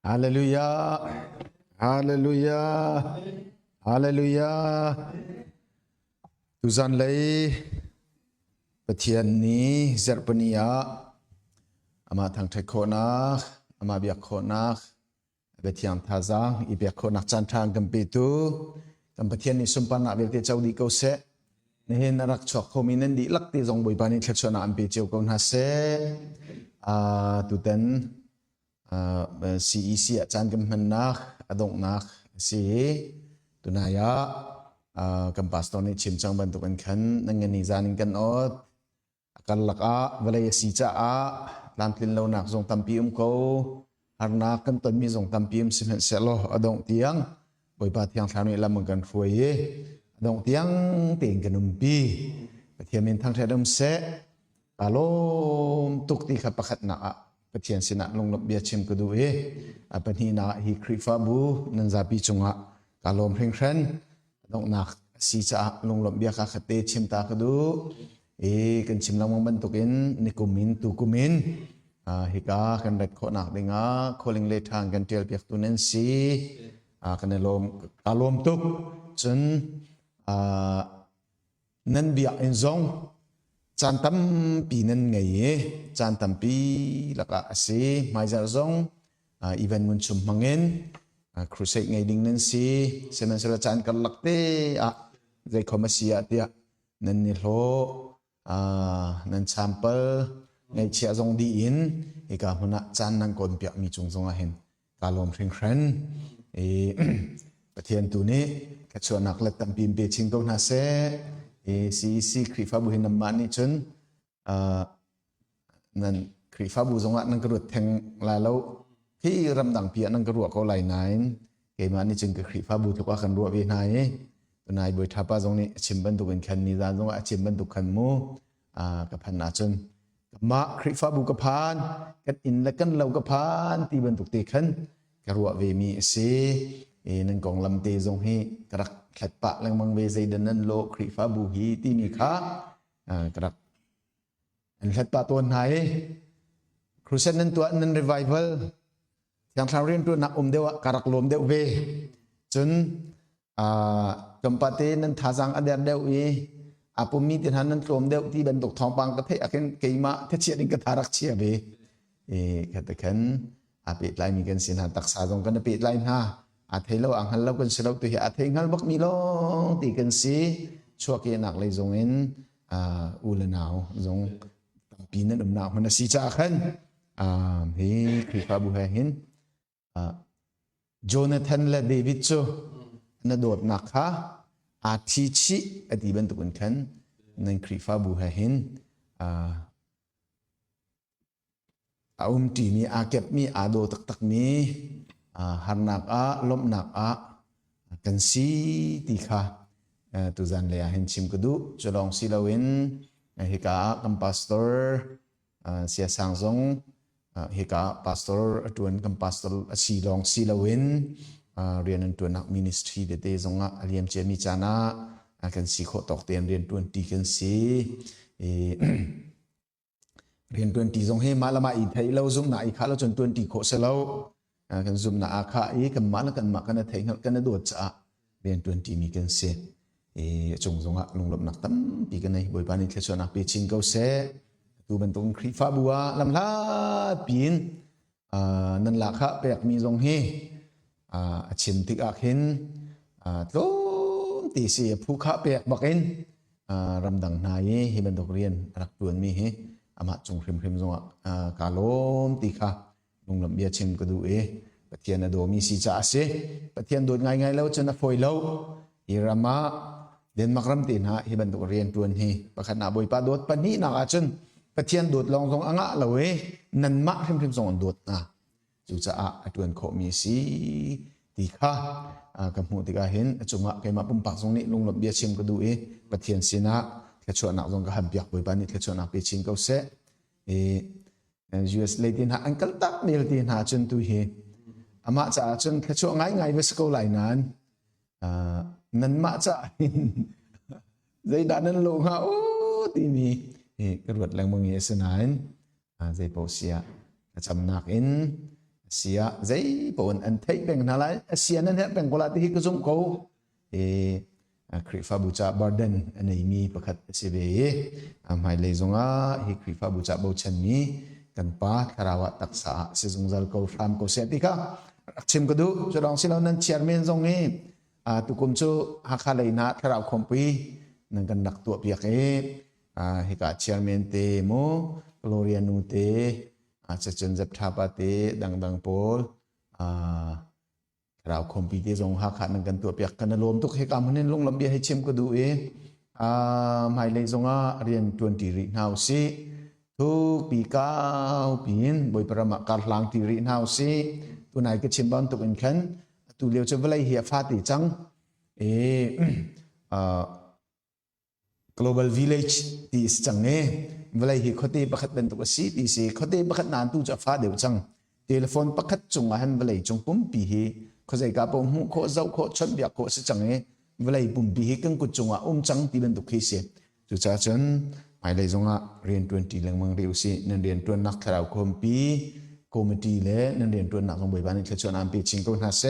Haleluya, haleluya, haleluya. Tuhan lay petian ni zerpenia ama thang thai khonak ama biak khonak betiang thazang ibiak khonak chanthang gampitu kam petian ni sumpan na belte chaudi ko se nehin rak chok khominen di lakti zong boi pani thachona ampi cheu kon ha se tuten CEC chan kam nak adong nak si tunaya kam pastor ni chimchang ban tukan khan nangani zanin kan ot akal laka walay si cha lamtlin lo nak zong tampi ko harna kan ton mi zong tampi simen selo adong tiang boi pa tiang thlani lam kan fuye adong tiang ting kanum pi pathiamin thang thadam se alom tukti kha pakhat na pathian sina longlop bia chim kudu apani na hi krifa bu nanzapi chunga kalom hringhren adong nak si cha longlop bia kha khate chim ta kudu kan chim lamang ban tukin nikumin tukumin hika kan ret kho nak dinga calling le thang kan tel piak tunen si kan alom tuk chun nan bia in zong chan tam pi nan ngai chan tam pi laka ase mai za zong event mun chum mangen crusade ngai ding nan si semen sela chan kan lakte zai khomasia tia nan ni lo nan sample ngai chia zong di in eka huna chan nan kon pia mi chung zong a hen kalom hring hran pathian tu ni ka chuanak la tampi be ching to na se si krifa bu hin man ni chun nan krifa bu zonga nan karut theng la lo khi ram dang pia nan karu ko lai nain ke man ni chun ka krifa bu to ka kan ru ve nai nai boi thapa zong ni chim ban tu kan khan ni za zong a chim ban tu khan mu ka phan na chun ma krifa bu ka phan kat in la kan lo ka phan ti ban tu te khan ka ru ve mi se nan kong lam te zong hi karak thlat pa lang mang ve zai dan nan lo krifa bu hi ti mi kha karak an thlat pa ton hai crusade nan tu nan revival yang tharin tu nak dewa karak lom deu ve chun kampate nan thazang ader deu apumi tin han nan lom deu ti ban tok thong pang ka the aken keima the chia ding ka tharak chia ve kata kan apit lai mi kan sin han tak sa jong kan apit lai ha athelo ang hal lo kan selo tu hi atheng hal bak mi lo ti kan si chuak ye nak lai jong in ulanao jong tampi nan naw man si cha khan hi krifa bu ha hin Jonathan la David cho na dot nak ha thi chi ati ban tu kan khan nan krifa bu ha hin ti mi kep mi do tak tak mi harnak lom nak kan si ti kha tu zan le hen chim kudu cholong silawin hika kam pastor sia sangjong hika pastor tuan kam pastor silong silawin rian an tuan nak ministry de te zonga aliam che mi chana kan si kho tok ten rian 20 kan si rian 20 zong he malama i thai lo zum na i kha lo chon 20 kho se lo kan zum na akha kan ma kan thai ngal kan do cha rian 20 mi kan se chung zonga lunglop nak tam pi kan nei boi pani thlecho nak pe ching ko se tu ban tong krifa bua lam la pin nan la kha pek mi zong he chim tik akhin tlom ti se phu kha pek bakin ramdang nai hi ban dok rian rak tuan mi he ama chung khrim zonga kalom ti kha lunglop bia chim ko du pathian do mi si cha se pathian do ngai lo chana foi lo irama den makram tin ha hi ban dok rian tuan hi pakhat na boi pa dot pani na a chun pathian dot long zong anga lo nan ma khrim zong dot na chu cha tuan kho mi si ti kha kam hu ti ga hin chunga keima pum pak zong ni lunglop bia chim ko du pathian sina thlecho na zong ka ham piak boi pani thlecho na pe ching ko se US leitin ha uncle tak mil tin ha chun tu hi ama cha chun thlecho ngai ve sko lai nan nan ma cha zai da nan lo ha ti mi ka ruat lang mong yesunan zai po sia cham nak in เสียใจปนอันไทยเป็นอะไรเสียนั่นแหละเป็นคนละที่ก็จงเขาคริฟาบูชาบาร์เดนอันนี้มีประคัตเสบีหมายเลยจงฮิคริฟาบูชาบูชันมีกันป้าคาราวะตักษาเสจงจัลเขาฟรามเขาเสติกาชิมก็ดูจะลองสิเรานั้นเชียร์เมนจงนี้ตุกุมจูฮักฮาเลยนัดคาราวคอมปีนั่งกันนักตัวเปียกฮิกาเชียร์เมนเตโมโลเรียนูเตจะจนจับทับเตดังโพลเราคอมพิวเตอร์จงหักขันกันตัวเปียกกันรวมทุกเหตุการณ์นั้นลงลำเบียให้เชื่อมก็ดูหมายเลขจงเรียน20รีนาวซีทุกปี9ปีนบอยประมาการหลังที่รีนาวซีตัวไหนก็เชื่อมบ้านตัวเป็นขันตัวเลี้ยวจะเวลาเหี่ยฟาติจังglobal village ที่จังเน่เวลาเหี่ยเขาเตะประคัดเป็นตัวซีที่สิเขาเตะประคัดนานตู้จะฟาเดียวจังเทเลโฟนประคัดจงหันเวลาจงปุ่มปีเขาใจกับผมเขาเจ้าเขาชนเบียกเขาสิจังเงเวลาปุ่มปีกังกุจงจังที่เป็นตุกเสียจุดจ้าจนหมายเลยจงเรียน20เรื่องมังเรียวสินั่นเรียนตัวนักคาราวคอมปีคอมมิตี้เล่นั่นเรียนตัวนักสมบูรณ์บ้านที่ชวนอันเป็นชิงตัวนักเส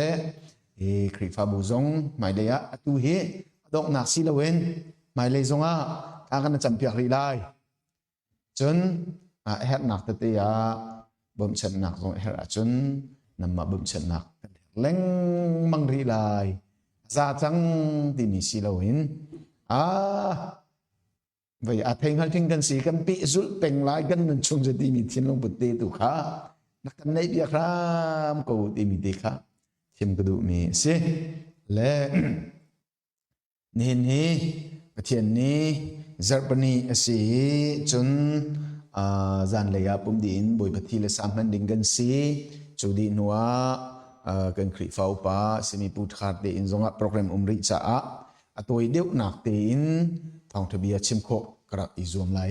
คริฟาบูจงหมายเลยตัวเฮดอกนักสิละเวนหมายเลยจงการกันจำเปียกรีไลจนเฮ็ดนักตัวเตียบ่มเชนนักจงเฮ็ดจนนำมาบ่มเชนนักเล่งมังรีไลซาจังที่มีสิลาวินไว้อาเทงหัลทิงกันสีกันปีสุดเป็นลายกันนั่นชงจะที่มีทิ้งลงบนเตตุขานักกันในเบียครามกูที่มีเด็กขาเชื่อมกระดูมีเสและนี่ประเทศนี้จับปนีสีจนจานเลยปุ่มดินบอยปฏิเลสามพันดิ่งกันสีจูดีนัวกันคริฟ้าป้าสมีพูดขาดเดินจงโปรแกรมริจ้าตัวเดียวหนักเดินทางทะเบียนชิมโคกระอิจวมไล่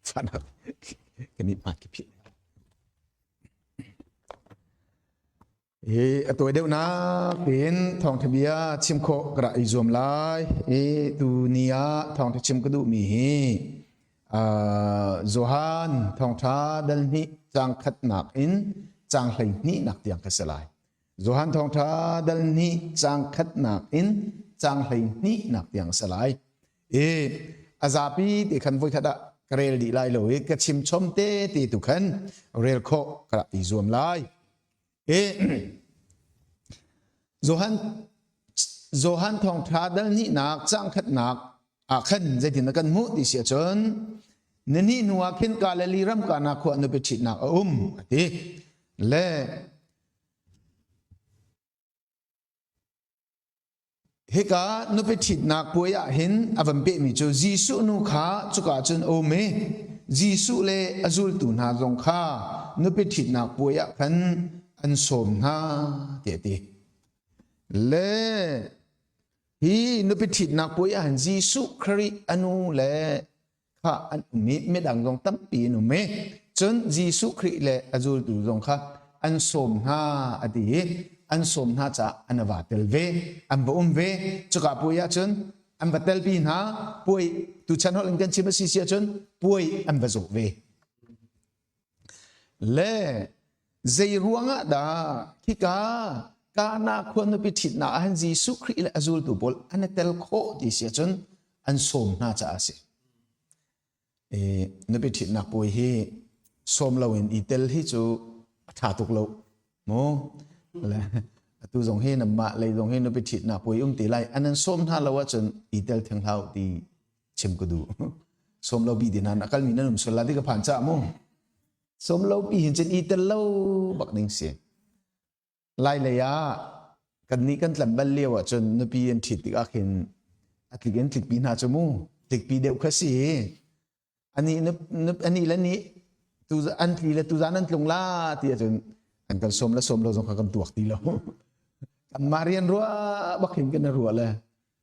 ฟันกันนี่มากี่ปีตัวเดียวนักเดินทางทะเบียนชิมโคกระอิจวมไล่ตัวนี้ทางที่ชิมก็ดูมีโจฮันทางท่าดัลนี้จังขัดหนักอินจังไหลนี้หนักเตียงกษลายโจฮันทองท่าดัลนี้จังขัดหนักอินจังไหลนี้หนักเตียงสลายอาซาปีที่ขันฟุยขัดกระเรลดีไลโลกระชิมชมเตที่ตุขันเรลโคกระอิจวมไลโจฮันทองท่าดัลนี้หนักจังขัดหนักขันจะถึงกันมุดิเสียจนนี่นัวขึ้นกาลลีรัมกานาขวานไปชิดนักทีเล่เฮกานุไปชิดนักป่วยเห็นอวัมเปมิจูจีสุนุขาจุกาจนโอเมจีสุเลอจุลตุนาจงขานุไปชิดนักป่วยขันอันสมนาเตีเล่ฮีนุไปชิดนักป่วยหันจีสุคริอนุเล่ข้าอันไม่ดังตรงตั้มปีนุเมจนจีสุคริเลอจูดูตรงข้าอันสมหาอดีอันสมหาจะอันวัดเตลเวอันบ่เวจุกาปุยจนอันวัดเตลปีนาปุยตุชันฮอลังกันชิมสิเสียจนปุยอันวัดโจเวเล่ใจรัวงะดาคิกากานาควรนุปิถิตนาอันจีสุคริเลอจูดูบอลอันเตลโคดิเสียจนอันสมหาจะอาศัยนุปิถิตนักปุยฮีสมลาวินอีเตลฮีจูถาตุกโลโมและตัวจงฮีนำมาเลยจงฮีนุปิถิตนักปุยตีไลอันนั้นสมท่าเราว่าจนอีเตลทั้งเท่าที่เชื่อมกดูสมเราบีดินันอากาศมีนั่นสุดละที่กับผ่านจ้าโมสมเราบีเห็นจนอีเตลเราบักนิ่งเสียไล่เลยกันนี้กันลำบัลเลียวจนนุปีนถิดติกอาเห็นอัตลิกันติดปีนาจมูติดปีเดียวแค่สิอันนี้อันนี้แล้วนี้ตัวอันที่ละตัวนั้นลงล่าที่จนอันกันสมและสมเราส่งกันตัวตีเรากันมาเรียนรัวบักเห็นกันรัวเลย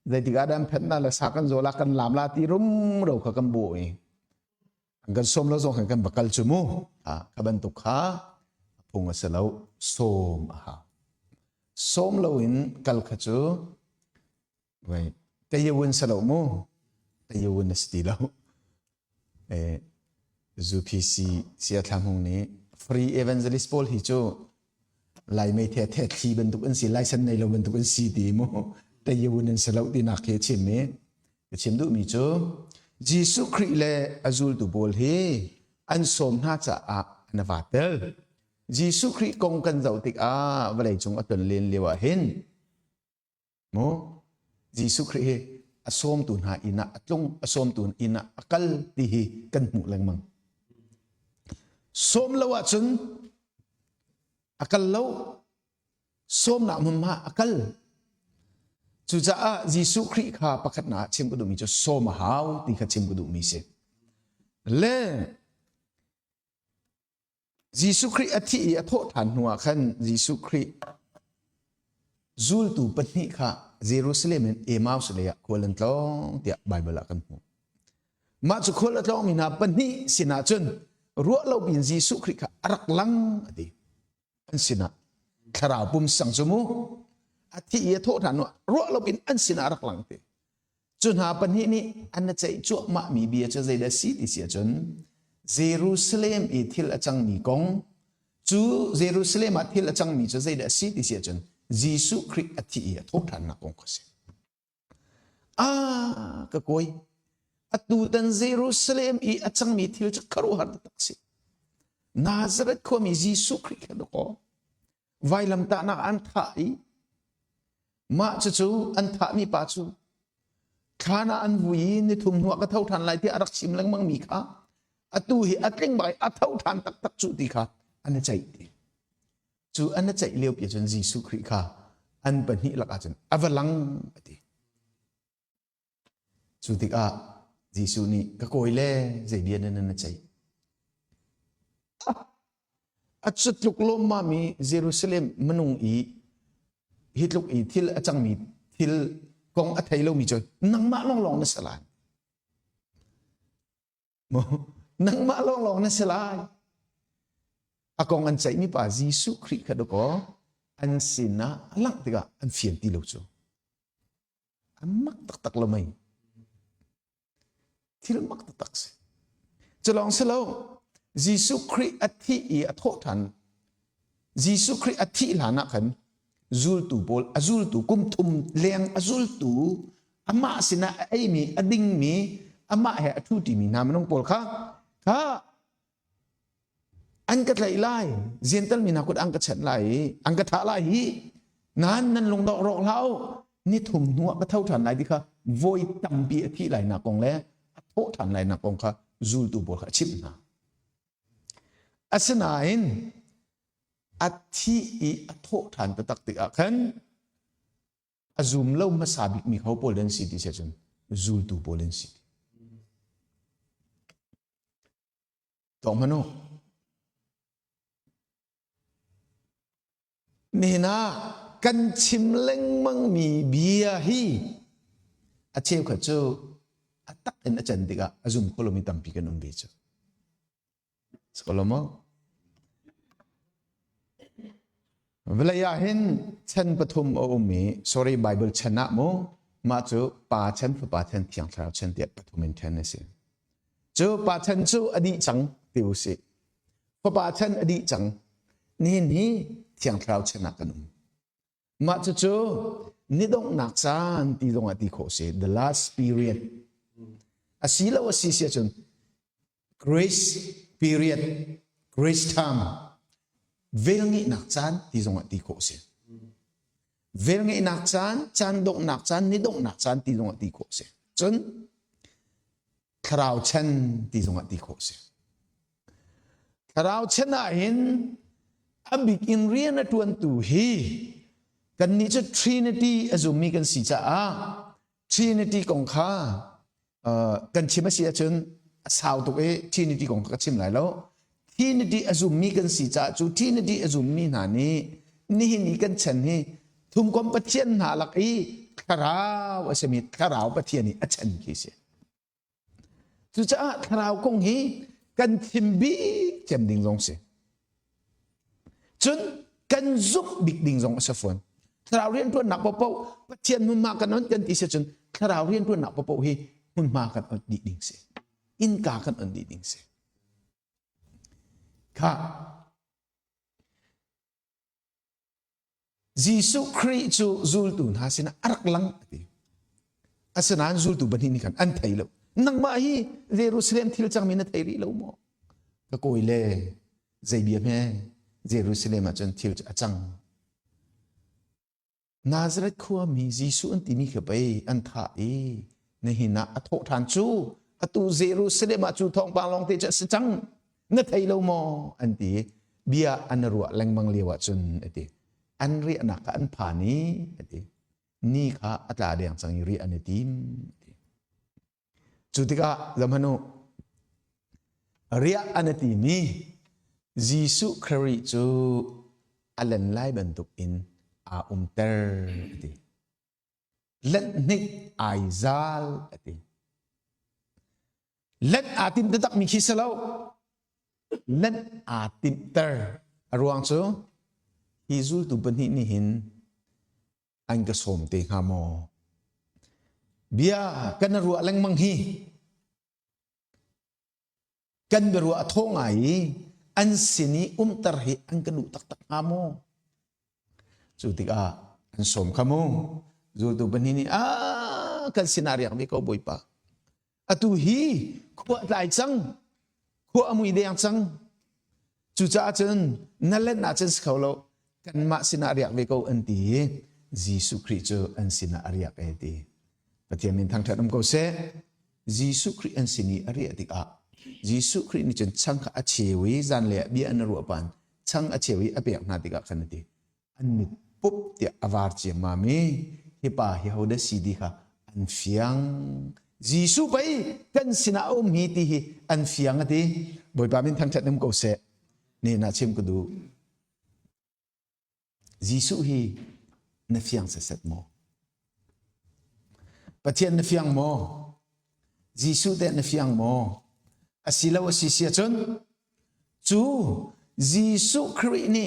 แต่ที่การดำเพชรนั่นละสักกันโจลากันลามลาตีรุ่มเราขกันบ่อยอันกันสมเราส่งกันบักกัลจมูขบันตุกขาพงศ์เสลาสมสมเราอินกัลขจูไว้แต่ยวนเสลาโมแต่ยวนสติเราจูพีซีเสียทำหงนี้ free evangelist Paul hi chu lai mai the the thi ban tuk an si lai san nei lo ban tuk an si ti mo ta yun an salau ti na khe chim me ke chim du mi chu Jisu Christ le azul tu bol hi an som na cha a na vatel Jisu Christ kong kan zau tik a valai chung atun len lewa hin mo Jisu Christ hi asom tun ha ina atlung asom tun ina akal ti hi kan mu lang mang som lawa chun akal lo som na mun ma akal chu cha a Jisu Christ kha pakhat na chim ku du mi chu som hau ti kha chim ku du mi se le Jisu Christ athi a tho than nuwa khan Jisu Christ zul tu patni kha Jerusalem en Emmaus le ya kolan tlong tia Bible kan mu ma chu khol tlong mi na patni sina chun ruwa lo bin Jisu Christ kha arak lang adi an sina kharau pum sang chumu athi ye tho than ruwa lo bin an sina arak lang te chun ha patni ni an chai chu ma mi bia cha zai da si ti sia chun Jerusalem i thil achang mi kong chu Jerusalem a thil achang mi cha zai da si ti sia chun Jisu Christ athi ya thok than na kong khose ka koi atu tan Jerusalem i achang mi thil cha kharu har taksi Nazareth ko mi Jisu Christ ka ko vailam ta na an tha I ma chu an tha mi pa chu khana an vui ni thum nuwa ka thau than lai ti arak sim lang mang mi kha atu hi atling bai a thau than tak tak chu ti kha an chai ti chu an chai leo pi chun Jisu Christ kha an ban hi lak a chun avalang ati chu ti a Jisu ni ka koi le zai bian na chai at sutluk lo ma mi Jerusalem manung I hitluk I thil achang mi thil kong athai lo mi choi nang ma long long na salan mo nang ma long long na salai akong an chai mi pa Jisu Christ ka do ko an sina alang tiga an fian ti lo chu an mak tak tak lo mai thil mak tak tak se chalong selo Jisu Christ athi I atho than Jisu Christ athi lana kan zul tu bol azul tu kum thum leng azul tu ama sina ai mi ading mi ama he athu ti mi na manong pol kha an kat lai zental mi na kut ang kat chan lai ang kat tha lai hi nan long dok rok lau ni thum nuwa ka thau than lai di kha voi tam bi athi lai na kong le atho than lai na kong kha zul tu bol kha chip na asanain athi I atho than ta tak tik akhan azum lo masabik mi khau polen city se chun zul tu polen city to mano nena kan chim leng mang mi bia hi acheu kha chu atak en achan tiga azum kolomi tampi kan umbe chu skolomo velaya hin chen pathum o mi sorry Bible chana mo ma chu pa chen thiang thlau chen tiat pathumin then se chu pa chen chu adi chang tiu se pa chen adi chang ni thiang thlau chana kanum ma chu ni dong nak chan ti dong ati kho se the last period asila wasi sia chun grace period grace time velngi nak chan ti dong ati kho se velngi nak chan dong nak chan ni dong nak chan ti dong ati kho se chun kharau chen ti dong ati kho se kharau chen a hin abik in rian atuan tu hi kan ni chu trinity azumi kan si cha a trinity kong kha kan chima sia chun sao tu e trinity kong ka chim lai lo trinity azumi kan si cha chu trinity azumi na ni kan chen hi thum kom pathian na lak I kharau asemi kharau pathian ni achan ki se chu cha kharau kong hi kan thimbi chem ding jong se chun kan zup big ding jong sa phone kharau rian tu nak popo pathian mun ma kan on kan ti se chun kharau rian tu nak popo hi mun ma kan on di ding se in ka kan on di ding se kha Jisu Christ chu zul tu na sina arak lang ati asanan zul tu banin kan an thai lo nang ma hi Jerusalem thil chang min thai ri lo mo ka koi le zaibia me Jerusalem a chan thil achang Nazareth khuwa mi Jisu an timi ka pai an tha e na hi na athok than chu atu Jerusalem a chu thong pa long te cha chang na thai lo mo an ti bia an ruwa lang mang lewa chun ati an ri anak ka an phani ati ni kha atla deng chang ri an tim chutika zamanu ria an ti mi Jisu Christ chu alan lai bantuk in a ter ati let nik aizal ati let atin tatak mi kisalaw let atin ter aruang chu hizul tu bani ni hin ang kasom te nga mo bia kan ruwa lang manghi kan berua thongai an sini tarhi ang kanu tak nga mo sutika an som kamo zul tu bani ni kan sinaryak mi ko boy pa atu hi ko lai chang ko amui de yang chang chu cha chen nalet na chen skaulo kan ma sinaryak mi ko anti Jisu Christ an sinaryak eti patiamin thang thatam ko se Jisu Christ an sini ari atika Jisu Christ ni chen chang ka achewi zan le bi an ru pan chang achewi apek na tika khanati an mit pop ti avar che mami hi pa hi hoda sidi kha an fiang Jisu pai kan sina hi ti hi an fiang ati boy pa min thang thatam ko se ni na chem ko du Jisu hi na fiang sa set mo patien na fiang mo Jisu te na fiang mo asilaw asisya chun chu Jisu Christ ni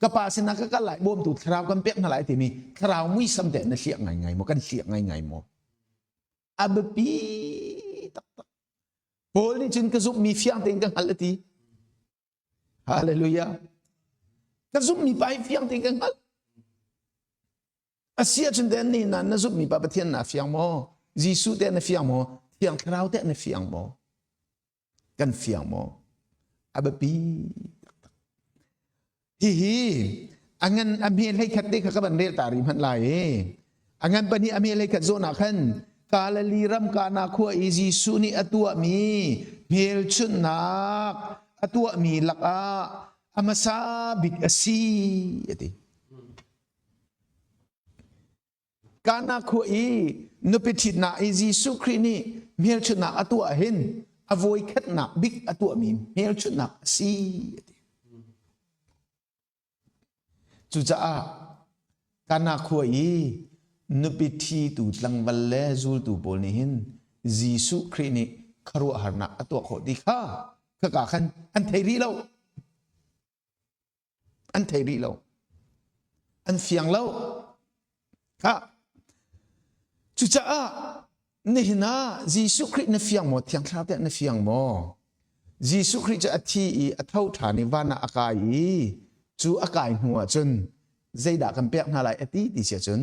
kapasin na kakalai bom tu thrau kan pek na lai ti mi thrau mui sam te na siak ngai ngai mo kan siak ngai ngai mo abepi tak tak pol ni chun ka zup mi fiang te kan halati hallelujah ka zup mi pai fiang te kan hal asia chun den ni na zup mi pa patien na fiang mo Jisu te na fiang mo fiang thrau te na fiang mo kan fiang mo abepi hi angan amel hay khat de kha ban re tari man lai angan bani amel hay khat zona khan kala liram kana khua Jisu ni atua mi mel chun nak atua mi laka amasa big asi ati kana khua nupitit na Jisu Christ ni mel chun nak atua hin avoid khat nak big atua mi mel chun nak asi chu cha kana khoi nupiti tu tlang balle zul tu bol ni hin Jisu Christ ni kharu harna atua kho di kha ka khan an thairi lo an fiang lo kha chu cha ni na Jisu Christ na fiang mo thiang thla te na fiang mo Jisu Christ cha athi athau thani wana akai chu akai hnuwa chun zaida kan pek na lai ati ti sia chun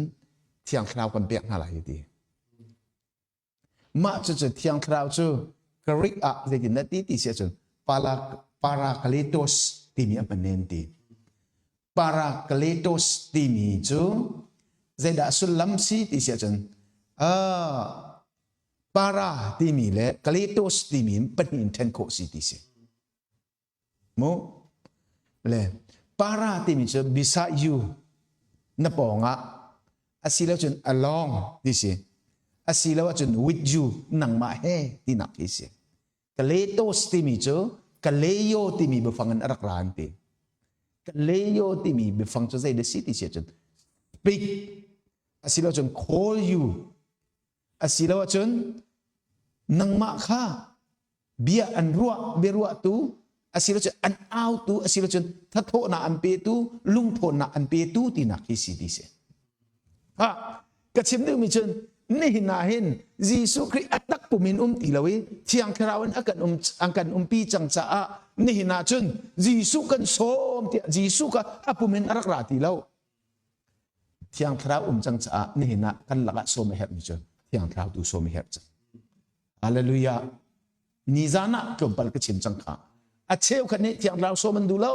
thiang khrau kan pek na lai ti ma chu thiang khrau chu karik a zaidin na ti sia chun parakletos ti mi apanen ti parakletos ti mi chu zaida sulam si ti sia chun para ti mi le kletos ti mi panin ten ko si ti sia mo le para ti mi chu beside you na po nga asila chun along di si asila chun with you nang ma he ti nak isi kaletos ti mi chu kaleyo ti mi befangan arak ranti kaleyo ti mi befang chu zai de city si chun speak asila chun call you asila chun nang ma kha bia an ruwa berua tu asilo chun an out tu asilo chun thatho na ampe tu lung thon na ampe tu ti na kisi di se ha kachim de mi chun ni na hin Jisu Christ atak pumin ti lawi thiang khrawan akan pi chang cha a ni na chun Jisu kan som ti Jisu ka apumin arak ra ti law thiang thrau chang cha ni na kan laka so me her mi chu thiang thrau tu so me her cha hallelujah ni zana kempal ke chim chang kha a cheu khan ni thiang thrau so man du lo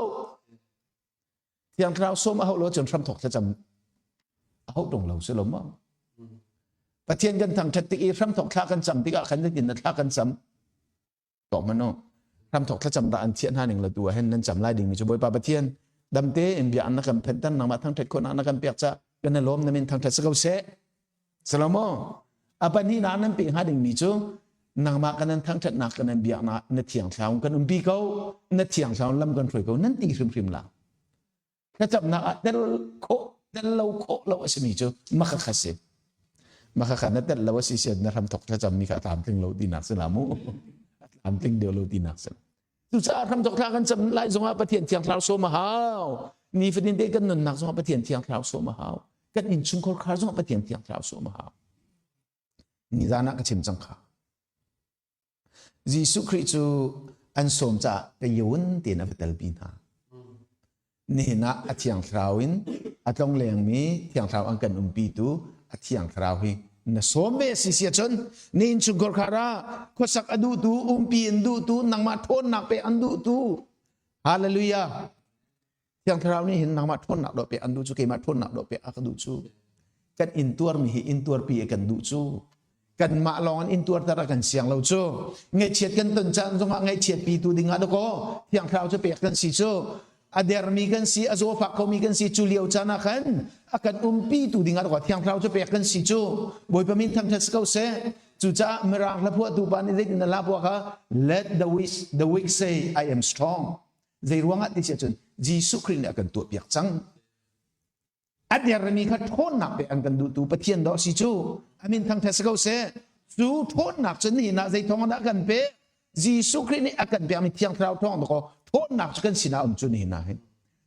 thiang thrau so ma ho lo chon thram thok cha cham a ho dong lo se lo maประเทศกันทางทัตติอีพรำถกทากันจำที่ก็ขันจะกินนัทากันจำต่อมันเนาะพรำถกถ้าจำตาอันเทียนห้าหนึ่งละตัวเห็นนั้นจำไล่ดิ่งมีจุบอยปาประเทศดำเตะเอ็มบีอันนักการเพนตันนำมาทางทัตคนนักการเปียกจะกันในล้มนั่นเป็นทางทัตสกาวเสสลามอปันนี้นั้นเป็นห้าดิ่งมีจูนางมากันนั้นทางทัตนักกันนั้นเบียกนะนัทเทียงเช้ากันอุ้มบีเขานัทเทียงเช้าลำกันถอยเขานั่นตีพริมๆละถ้าจำนักเดลโคเดลโคเราสมีจูมักขัดเสมาขันนั่นแต่เราว่าสิเสียนทำถกถ้าจำมีขาตามถึงเราดีนักสลามุตามถึงเดียวเราดีนักสลาสุดท้ายทำถกท่ากันจำไล่สงฆ์ประเทศเทียงคราวโซมาฮาวนี่ฟินเดกันนักสงฆ์ประเทศเทียงคราวโซมาฮาวกันอินชุนคนคราวสงฆ์ประเทศเทียงคราวโซมาฮาวนี่ด้านนักชิมจังค่ะยิสุคริสต์อันสมจะกยวนเตียนอภิเตลบินานี่นะเทียงคราวอินอัตลงเลียงมีเทียงคราวอันกันปีตูเทียงคราวฮีนะสมเบสิเสียจนนี่ชุกกอร์คาราข้อสักอดูตูปีอันดูตูนางมาทนนักไปอันดูตูฮาเลลูยาเทียงคราวนี้เห็นนางมาทนนักดอกไปอันดูจูเกมาทนนักดอกไปอักดูจูกันอินตัวมีอินตัวปีกันดูจูกันมาลองอินตัวตระกันเสียงเราจูไงเฉียดกันต้นจันทร์ไงเฉียดปีตูดิ่งอะไรก็เทียงคราวจะเปียกกันสิจูอเดร์มีกันสิอโซฟักเขามีกันสิจูเลียวจานาขันอาการปีตูดิ่งอะไรก็เทียงคราวจะเปียกกันสิจูบอยประมินทำเทสเขาเสจูจ้าเมื่อรังละพวกตูปานิเด็กนั่นละพวกเขา let the weak say I am strong ใจรวงอัดที่เสียจนยิสุคริสต์อาการตัวเปียกจังอเดร์มีกันทนหนักไปอันกันดูตูปะเทียนดอกสิจูอามินทำเทสเขาเสจูทนหนักจนนี่นะใจทองนักกันเปยิสุคริสต์นี่อาการเปียกมีเทียงคราวทองตัวก็ทนหนักกันสินะจุนี่นะเห็น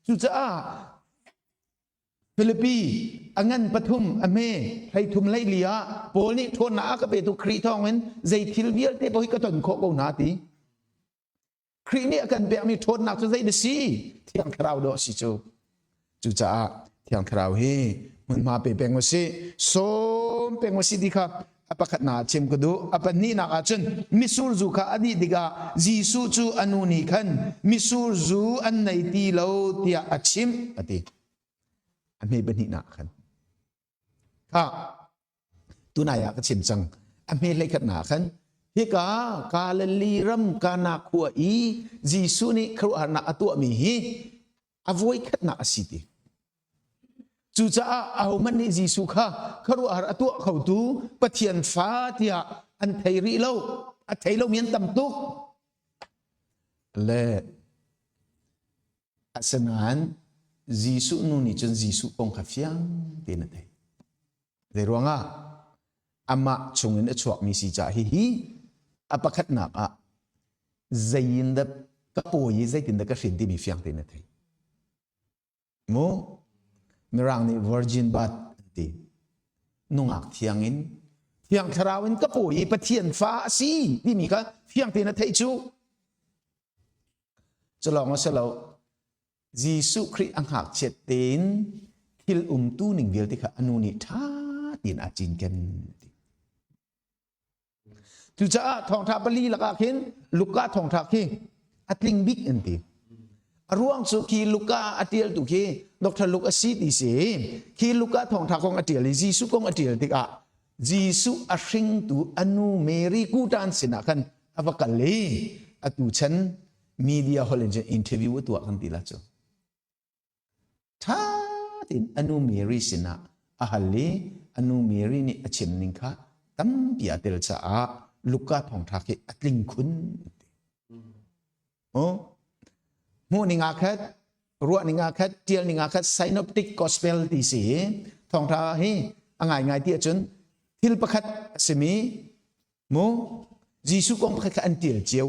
จุจ้าฟิลิปปีอังันปฐุมอเมให้ทุมไลเลียโปนี่ทนหนักก็ไปตุครีทองเห็นใจทิลเวียลเตปหิกตันโคกนาตีครีนี่อาการเปียมีทนหนักจนใจเดซีเทียงคราวดอสิจุจ้าเทียงคราวเฮมันมาเป็นวสิสมเป็นวสิดีค่ะapa kat na chem kudu apa ni nak acun misur zu ka adi diga jisu chu anuni khan misur zu an nei ti lo tia achim ati an me bani na khan ka tunaya ka chim chang an me le kat na khan hi ka li ram ka na khua i jisu ni khru na atu mi hi avoid kat na asitiจูจ้าเอามันนี่จีสุขาครัวอาตัวเขาดูปะเทียนฟ้าที่อันไทยรีเล่าอันไทยเล่ามีนตำตุกและอาสนานจีสุนูนี่จนจีสุปงขับยังเต็นไทยเดี๋ยวว่าอามาชงเงินชวกมีสีจ่าฮีอาปะขัดหนักใจยินดับกระปุยใจยินดับกระสินที่มีเฟียงเต็นไทยโมมีร่างนี้ virgin birth ดีนุ่งอักเทียงอินเทียงคราวอินก็ป่วยปะเทียนฟ้าสินี่มีก็เทียงตีนเทจูจะลองว่าเรายิสุคริสต์อังหักเช็ดเต็นทิลตู้หนึ่งเดียวที่เขาอนุนิท่าตีนอาจินกันจุจ้าทองทาบลีละก็เห็นลูกกาทองทาเข่อัตลิงบิ๊กอันตีร่วงสุขีลูกาอติลตุขีดอกทลูกอาศิติเสขีลูกาทองทากองอติลจีสุกองอติลติกะจีสุอาชิงตุอนุเมริกูตันสินะกันอวกัลเลอตุฉันมีเดียฮอลเลนจะอินเทอร์วิวตัวกันติละจ้ะท่าตินอนุเมริสินะอาฮัลเลอนุเมรินี่อเชมนิงค่ะตั้มปีอาติลจ้าลูกาทองทาเกอัตลิงคุณโอ้มูนิงอาคัดรัวนิงอาคัดเจียลนิงอาคัดไซนอปติกกอสเปลตีสีทองทาให้ง่ายๆที่จนทิลประคัดสมีมูจีสุกงประคัดอันเตียเจียว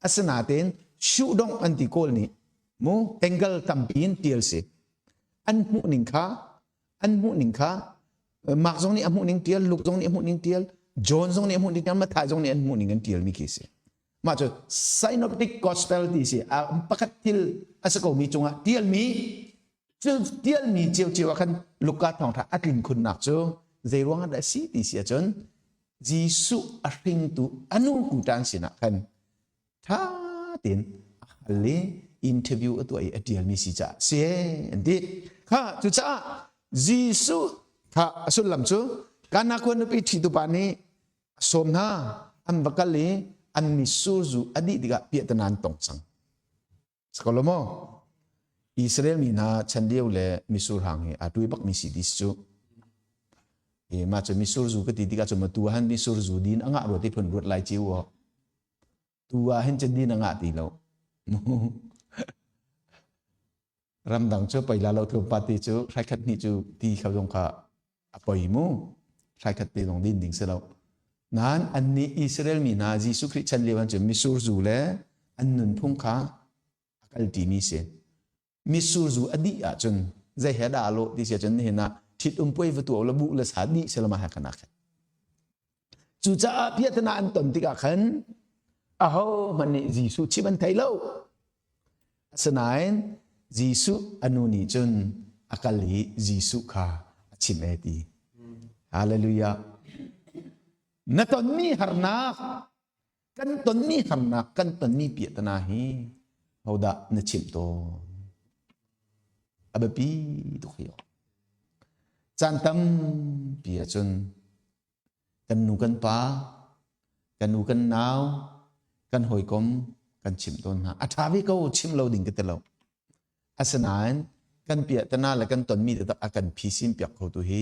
อาสนาเตนชูดงอันติโกลนี่มูเอ็งเกลตัมปีนเตียลสิอันมูนิงค่ะมาร์กจงนี่อันมูนิงเตียลลูกจงนี่อันมูนิงเตียลจอห์นจงนี่อันมูนิงเตียลมาถ่ายจงนี่อันมูนิงอันเตียลมีกี่สิมาจาก synoptic gospel ที่สิประคัดทิลอาสกมีจงอ่ะเตียลมี จูเดียลมีเจียวกันลูกกาทองท่าอัดลินคุณนักจูใจร้องได้สิที่เสียจนยิสุอริงตุอนุกุตันสินะกันท่าตินเลอินเทอร์วิวตัวไอ้เดียลมีสิจ้าเสียดีข้าจุจ้ายิสุข้าสุลลัมจูการนักวันไปที่ตุปานีสมนาอันบักลีอันมิสูจูอดีตที่กับเปียตนานตงสังสกอลโมอิสราเอลมีนาชันเดียวเลยมิสูหังเฮอาตุยบักมิสิดิสจูมาจะมิสูจูก็ติดกับจมาตัวหันมิสูจูดินอ่างรถที่พนรถไล่จิวตัวหันจะดินอ่างตีเรารำดังจูไปแล้วเราถูกปฏิจูใช้ขัดนี่จูที่เขาลงข้าปล่อยมูใช้ขัดตีลงดินดิ่งเสียแล้วนั้นอันนี้อิสราเอลมีนาจิสุคริชันเดียวจะมิสูจูเลยอันนุนพุ่งข้าอัลตีมีเสียมิสูจูอดีตจนใจเหตุอาโลที่เสียจนเห็นนะทิดป่วยวัตถุระบุละสาดีเสลมาหาขนาดจู่จ้าพิจารณาอันตนติกาขันอ้าวมันนี่ยิสุชิบันไทยเล่าสนายยิสุอนุนิจนอากาลียิสุข้าชิมเอตีฮาเลลูยานัตอนนี้หานักกันตอนนี้หานักกันตอนนี้พิจารณาฮีเขาด่านชิมโตอับปีตุขยอจันทำปีจนกันนูกันป้ากันนูกันหนาวกันหอยกลมกันชิมต้นหาอัฐาวิโกชิมเราดิ่งกันตลอดอาสนานกันเปียตนาและกันตนมีแต่ตะอากันพิสิมเปียกเขาตัวเฮ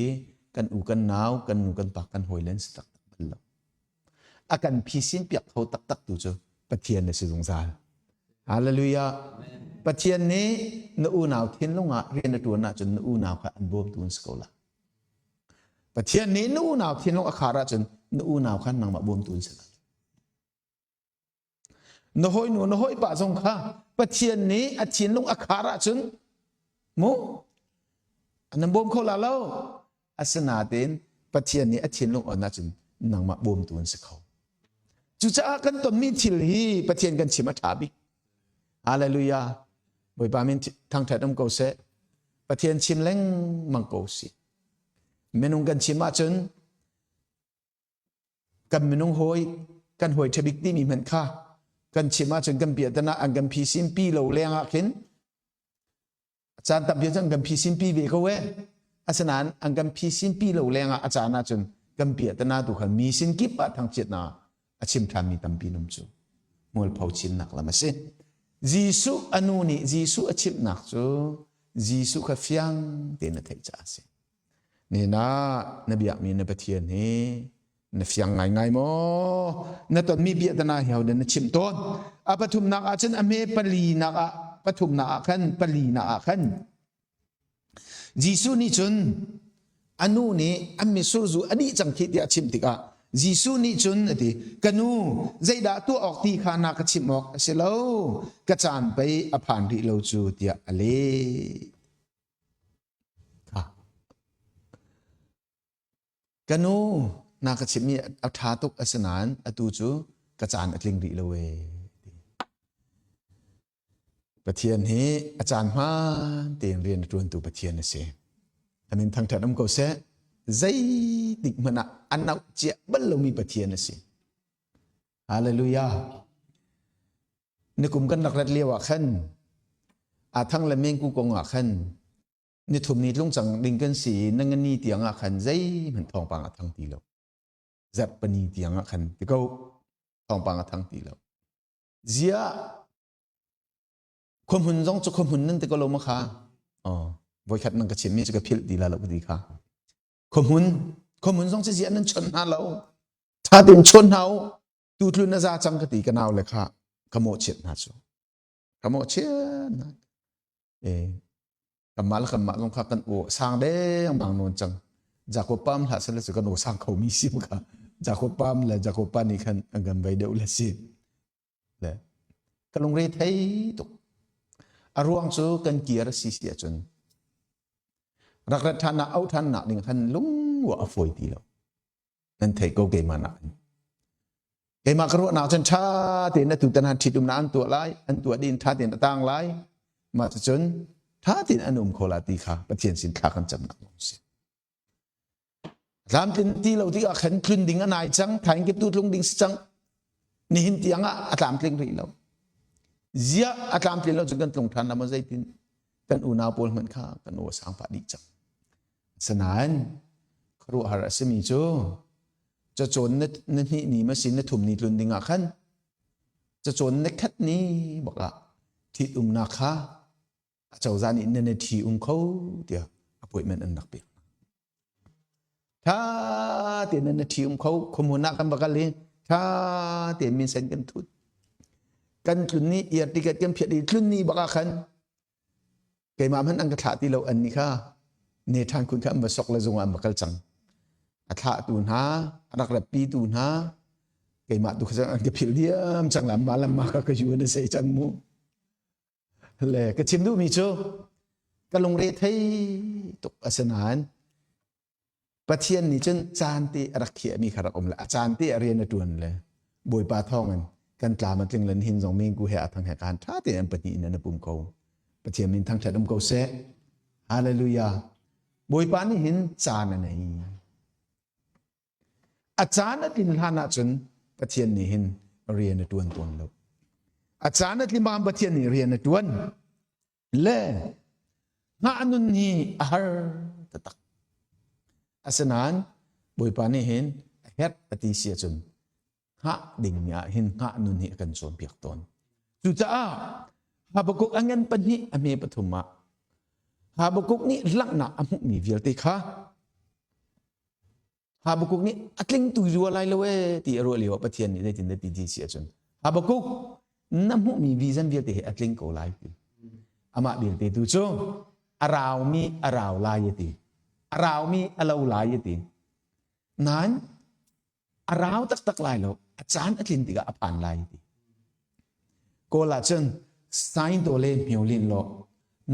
กันอูกันหนาวกันนูกันป้ากันหอยเล่นสตักตักเราอากันพิสิมเปียกเขาตักตักตัวเจ้าปะเทียนในสุสงสารฮาเลลูยาปะเทียนนี้นูหนาวเทียนลงอ่ะเรียนตัวน่ะจนนูหนาวค่ะอันบวมตัวสกอละปะเทียนนี้นูหนาวเทียนลงอาคาระจนนูหนาวขันนางมาบวมตัวสกนหอยนหอยป่าทรงข้าปะเทียนนี้อาเทียนลงอาคาระจนมูอันนั้นบวมเขาละเล่าอาสนาเต็นปะเทียนนี้อาเทียนลงอ่อนน่ะจนนางมาบวมตัวสกเขาจุจ้ากันตนมีทิลฮีปะเทียนกันชิมาถาบิฮาเลลูยาบ่อยปามินทางแถดน้ำเกาเสปะเทียนชิมเล้งมังโกสิเมนุงกันชิมาจนกันเมนุงหอยกันหอยเทบิกที่มีเหมือนข้ากันชิมาจนกันเปียตนะอันกันพีซิมปีเหลาแรงอ่ะขึ้นอาจารย์ตับเยอะจังกันพีซิมปีเวกเอาไว้อาสนานอันกันพีซิมปีเหลาแรงอ่ะอาจารย์น่าจนกันเปียตนะตุขันมีสินกิบอ่ะทางเจตนาอาชิมทามีตัมปีนมจูมัวเผาชินหนักละมาสิยิสุอนุนี่ยิสุอาชิมหนักจูยิสุขฟิยังเตนไทยจ้าสินี่นะนบีอามีนปะเทียนนี่นฟิยังไงโมนตอนมีเบียดนาเหี่ยวเดินชิมต้นอาปฐุมนักอาจารย์อเมปลีนักปฐุมนักขันปลีนักขันยิสุนี่จนอนุนี่อเมสุรุอันนี้จังคิดอยากชิมติกะยิสุนี่จนที่กันูใจด่าตัวออกที่ขานักชิมออกเสลากระจานไปอภันที่เราจูเดียอะไรกันนูนักชิมมีอัฐาตุกอสนานอตูจูกระจานอัดลิงดีเลยปะเทียนนี้อาจารย์มาเตียงเรียนรวนตัวปะเทียนนะเสียอันนี้ทางแถวน้ำเกาเสใจติมันอันเอาเจ็บเรามีปะเทียนนะสิฮาเลลูยานี่กุมกันนักเรียนว่าขันอาทั้งละเมงกูกงว่าขันนี่ทุ่มนี้ลงจังดิงกันสีนั่งนี่เตียงอ่ะขันใจเหมือนทองปังอ่ะทั้งตีแล้วจับปนีเตียงอ่ะขันที่เขาทองปังอ่ะทั้งตีแล้วเสียความหุ่นต้องจะความหุ่นนั่นแต่ก็ลงมาค่ะอ๋อไว้ขัดนั่งกระเชิมมีจะกระพิลดีแล้วเราก็ดีค่ะความหุ่นต้องจะเสียนั่นชนหาเราถ้าเต็มชนเราดูทุนน่าจะจังกติกันเอาเลยค่ะขโมยเช็ดนะจ๊ะขโมยเช็ดนะกำมาลงข้ากันโอ้สร้างได้ยังบางนนจังจากคนปั๊มหาเสร็จแล้วสุกันโอ้สร้างเขามีสิมค่ะจากคนปั๊มและจากคนปั๊มนี่คันอังกันไปเดี๋ยวละสิเลยกันลงเรทให้ตุกอารวงสู้กันเกียร์สิเสียจนรักรัฐานะเอาท่านหนักหนึ่งคันลุงหัวอฟอยตีแล้วนั่นเทก็เกมาหนักเกมากระโดดหนักจนชาเตียนตุตันหันทิดุมน้ำตัวไล่อันตัวดินท่าเตียนตั้งไล่มาจนท ถ้าตินอนุมโคลาตีค่ะประเทียนสินค้ากันจำนำลงสิรามตินที่เราที่อาขันคลุนดิ่งอันไหนจังถ่ายเก็บตู้ลงดิ่งจังนี่หินที่ยังอาตามติงรีเราเสียอาตามติงเราจะกันตรงทันนำมาใจตินกันอุณาโพลเหมือนข้ากันโอสังปะดิจังสนานครูหารัศมีโจจะโจนนั่นนี่มาสินถุมนี่คลุนดิ่งอาขันจะโจนนักขัดนี้บอกละที่นาคาเจ้าจานี่นั่นที่เขาเดียวอภัยมันอันนักเปียถ้าเตียนนั่นที่เขาขโมยนักกันบักเลยถ้าเตียนมีเส้นกันทุนกันทุนนี้เอียดติเกตกันเพียดีทุนนี้บักขันเกี่ยมามันอันกระถาที่เราอันนี้ค่ะเนทานคุณข้ามมาสกละจงอันบักจังอัฐาตูนหารักระปีตูนหาเกี่ยมาดูจังอันกระพิลเดียมจังลำมาก็อยู่ในเสจังมูเลยก็ชิมดูมีโจก็ลงเรทให้ตกอาสนานประเทียนนี่จนจานที่รักเขียมีขรักอมละอาจารย์ที่เรียนในตัวนั่นเลยบอยปาท่องมันกันกล่าวมันจึงเล่นหินสองเมงกูเหตุทางเหตุการณ์ถ้าที่อันปฏิอินนั้นปุ่มเขาประเทียนมินทางฉัดอมเขาเสะฮาเลลูยาบอยปานี่หินจานนั่นเองอาจารย์นั่นกินหานาจนประเทียนนี่หินเรียนในตัวแล้วอาจารย์นั่นที่มาประเทียนนี่เรียนในตัวเล่งานุนนี่อาร์ตตักอาสนานบอยปานี่เห็นเฮ็ดปฏิเสธจนหาดิ่งเนี่ยเห็นหานุนนี่กันส่วนเปียกตนจุจ้าหาบกุกอันเงินปัญหิอเมปฐุมะหาบกุกนี่ลักหนาอมุมีเวียลติค่ะหาบกุกนี่อัดลิงตุยรัวไรเลยเว้ที่รัวเลียวปะเทียนนี่ได้ตินได้ปฏิเสธจนหาบกุกน้ำมุมีวิซันเวียลติอัดลิงโกไลฟ์อามาเวียลติตุโจอาราวมีอาราวลายติราวมีอลาวลายตินั้นราวตักลายแล้วอาจารย์อธินติกาอภันลายติโกลาจันไซน์ตัวเล่มิวลินโล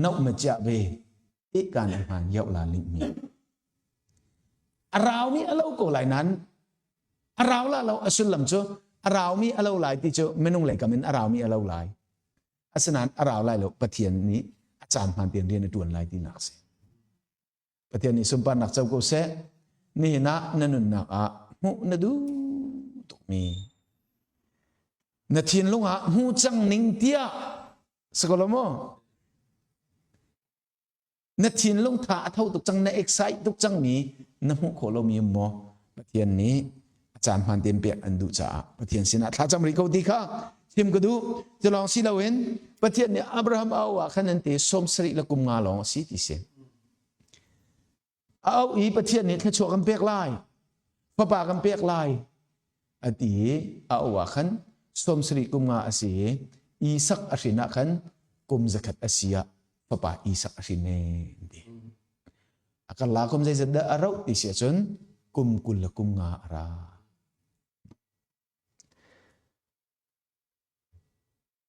นกมาจับเวอีการอภันเยาวลาลิมีราวมีอลาวโกลายนั้นราวละเราอสุลลัมโจราวมีอลาวลายติโจไม่นุ่งเหล็กกับมันราวมีอลาวลายอาสนานราวลายแล้วปะเทียนนี้อาจารย์ผ่านเตียนเรียนในตัวลายที่หนักสิประเทศนี้สมบัตินักเจ้าก็เสนี่นะนั่นนักอ่ะมุนดูตุมีนัดเทียนลงอ่ะหูจังนิ่งเตียสกลโมนัดเทียนลงท่าเท่าตุกจังในเอ็กไซต์ตุกจังมีน้ำหูโคโลมีมอประเทศนี้อาจารย์พันเตียนเปียกอันดูจ่าประเทศสินะถ้าจำริกเอาดีค่ะทีมก็ดูจะลองสิเราเห็นประเทศนี้อับราฮัมเอาอ่ะขนาดที่สมสริละกุมงาลองสิที่เสียเอาอีประเทศนี้แค่ชั่วกันเปียกลายพระป่ากันเปียกลายอดีเอาว่าขันสมสริกุมงาอาศีอีสักอาศีนะขันกุมสกัดอาศียะพระป่าอีสักอาศีเนดีอาการลากุมใจจะได้อารมณ์ที่เสียจนกุมกุลกุมงาอารา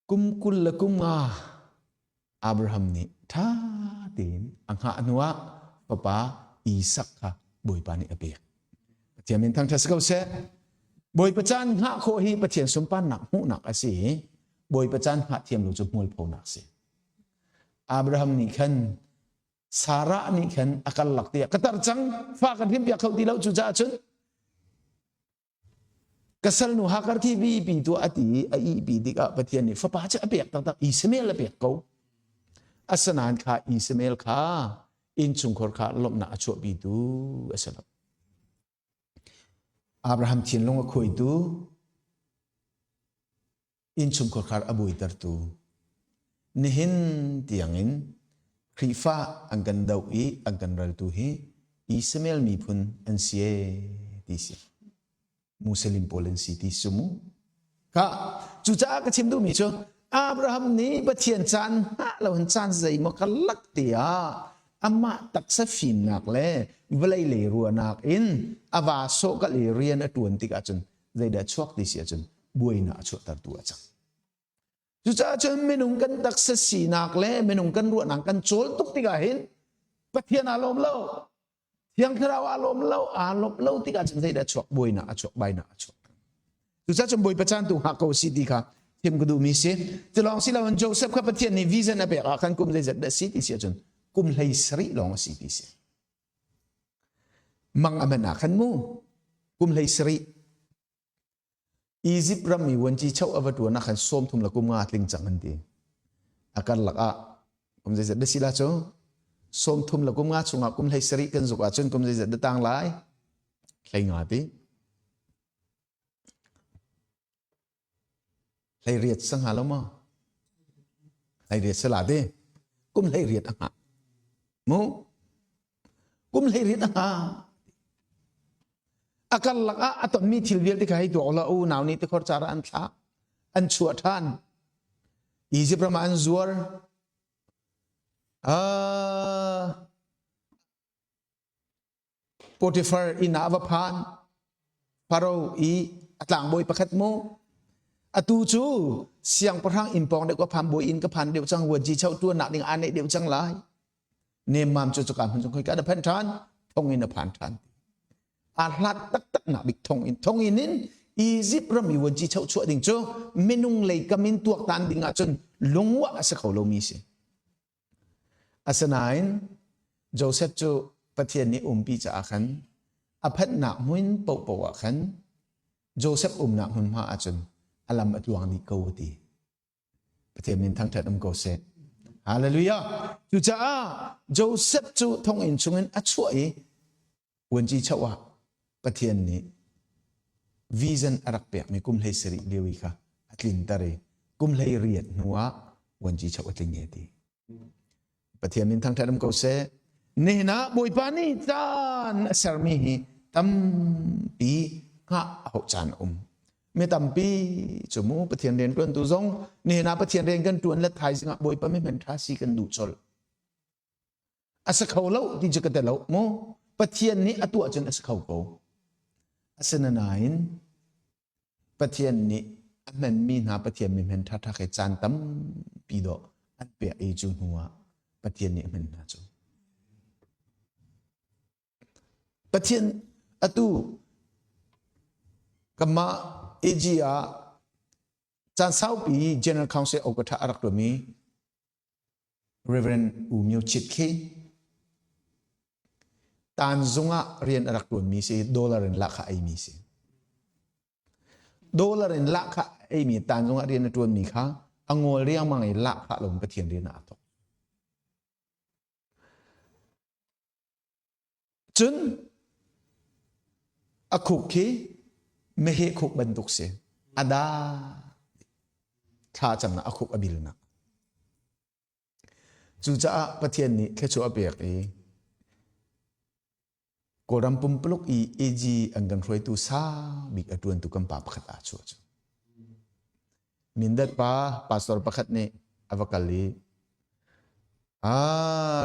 กุมกุลกุมงาอับราฮัมนี่ท่าตีนอังหานัวพระป่าอีสักค่ะบอยปานิอเบียเทียมเป็นทางทัศกาเสบอยประจันหะโคฮีประเทียนสมปันหนักหูหนักอาศีบอยประจันหะเทียมหลุจุมวยโพนักสิอับราฮัมนี่ขันสาระนี่ขันอาการหลักเตียกระตัดจังฝากกันพิมพ์อยากเขาที่เราจุจ้าจนกษัตริย์หนูฮักการที่วีปีตัวอดีไอปีดิกะประเทียนนี่ฟ้าป่าจะอเบียกต่างๆอิสมาเอลอเบียกเขาอัศนานข้าอิสมาเอลข้าอินชุงขอร์ขาลบหน้าชั่วบีดูเอสลับอับราฮัมเทียนลงก็คุยดูอินชุงขอร์ขาอบุยตร์ตูนี่เห็นที่ยังเห็นคริฟ้าอังกันดาวอีอังกันรัลตูฮีอิสมาเอลมีพุนอันเสียที่เสียมุสลิมโพลันซีที่สมุค่ะจุจ้าก็ชิมดูมิโชอับราฮัมนี้ประเทียนจันเราเห็นจันใจมกลักเตียอามาตักสฟินนักเล่เวลาเลี้ยรัวนักอินอาวาโซก็เลี้ยเรียนตัวนี้ก็จนใจเดือดชกดิเสียจนบุยน่าชดตัดตัวจังจุจ้าจนไม่นุ่งกันตักสสีนักเล่ไม่นุ่งกันรัวนักกันโจลตุกติกาเห็นประเทียนอารมณ์เล่าเที่ยงคราวอารมณ์เล่าติกาจนใจเดือดชกบุยน่าชกใบน่าชกจุจ้าจนบุยประจันตุหักเขาสิดีค่ะ ทีมก็ดูมีเสียจะลองสิเราโจเซฟกับประเทศในวิสันอเบกกันกุมเลยจะได้สิทธิเสียจนกุมเลยสริลองสิทธิเสียมังอเมนาขันมูกุมเลยสริอียิปต์รำมีวันที่เช่าอวตัวนักขันส้มทุ่มละกุมงาลิงจังกันดีอาการหลักกุมเลยจะได้สิละโจส้มทุ่มละกุมงาสุงกุมเลยสริกันสุกจนกุมเลยจะได้ต่างหลายใครงาดีเลยเรียดสังหารแล้วมั้งเลยเรียดสลัดดิกุมเลยเรียดอ่ะมูกุมเลยเรียดอ่ะอาการหลักอัตมีทิลเวียลที่เขาให้ตัวเราอูนาวนี้ที่เขาจาระอันท้าอันชัวท่านอียิปต์ประมาณซัวร์โปรติฟาร์อินาวพานฟาโรอีอัตลังบอยประคัดมูatu chu siang perang impong de ko pham boi in ka phan deu chang wo ji chau tu na ding ane deu chang lai ne mam chu chu kam hun khoi ka da phan than thong in da phan than a hlat tak tak na bik thong in in Egypt ram mi wo ji chau chu ding chu menung lei kamin tuak tan ding a chun lungwa sa kholo mi se asanain Joseph chu pathian ni pi cha khan a phat na muin po po a khan Joseph na hun ma a chun alam at luang ni kau ti pathian min thang that ko se hallelujah chu cha Joseph chu thong in chungin a chuai wen ji chawa pathian ni vision arak pe mi kum lei seri lewi kha atlin tare kum lei riat nuwa wen ji chawa tling ye ti pathian min thang that ko se ne na boi pa ni tan sarmi hi tam pi nga ho chan me tampi chumu pathian ren tuan tu zong ni na pathian ren kan tuan la thai singa boi pa me men tha si kan du chol asa kholo ti jaka lo mo pathian ni atu chen asa khau ko asana nain pathian ni amen mi na pathian me men tha tha ke chan tam pi do at pe e chu huwa pathian ni men na chu pathian atu kama Asia chan sau pi General Council okatha arak to mi Reverend Umyo Chitke tan zunga rian arak to mi se dollar in lakha ai mi se dollar in lakha ai mi tan zunga rian to mi kha angol riang mangai lakha lom pathian rian a to chun akuk ke mehe khuk banduk se ada tha cham na akhuk abil na chu cha pathian ni khechu apek e koram pumpluk i eji angan roi tu sa big atuan tu kam pa pakhat a chu mindat pa pastor pakhat ne avakali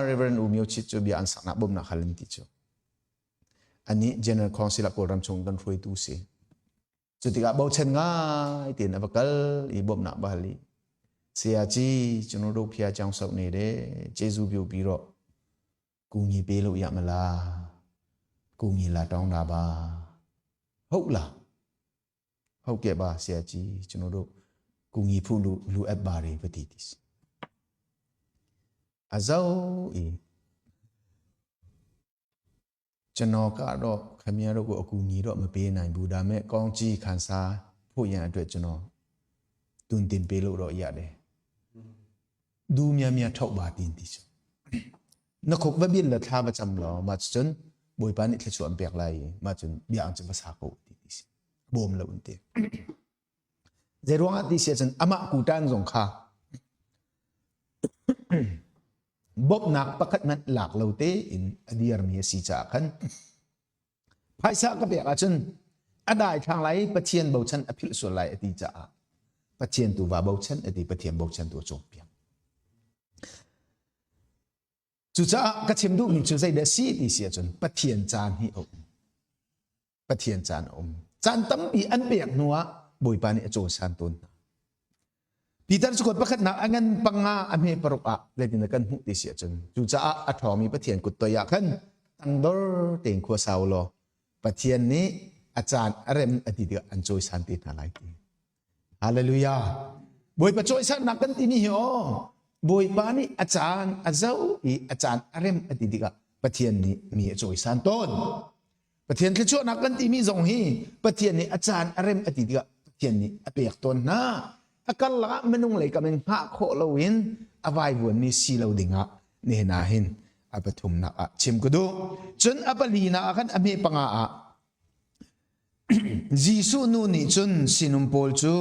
Reverend Umyo Chichu bi an sakna bom na khalim ti chu ani General Council a koram chung kan roi tu se Ketika bau chen ngai tiền avakal ibom nak bali sia chi chuno do phia chang sok ne de jesu pyo pi ro ku ngi pe lo ya mala ku ngi la tong da ba hok la hok ke ba sia chi chuno do ku ngi phu lu at ba re patitis azau e chano ka ro khamya ro ko aku ngi ro ma pe nai bu da me kong chi khan sa phu yan atwet chano tun tin pe lo ro ya de du mya mya thok ba tin ti chu na khok ba bin la tha ba cham lo ma chun boi pa ni thla chu am pek lai ma chun biang cham sa ko ti ti bom lo un te je rong a ti sia chen ama ku tan zong kha Bob nak pakat man lak laute in adiar mi si cha khan phaisa ka be achun adai thang lai pathian bo chan aphil so lai ati cha pathian tu wa bo chan ati pathian bo chan tu chong piang chu cha ka chem du mi chu zai da si ti sia chun pathian chan hi pathian chan tam bi an bek nuwa boi pa ni acho san ton Peter sukot pakat na angan panga ame paroka ledin kan hu ti sia chun chu cha a thomi pathian kut to ya khan tangdor teng kho saulo pathian ni achan arem ati dia anjoi santi na lai ti hallelujah boy pa choice nak kan tini ho boy pa ni achan azau I achan arem atidiga pathian ni mi choice san ton pathian ke cho nak kan timi zong hi pathian ni achan arem atidiga pathian ni apek ton na akal la menung le kamen ha kho lowin avai bun ni si lo dinga ne na hin apathum na a chim kudu chun apalina akan ame panga a jisu nu ni chun sinum pol chu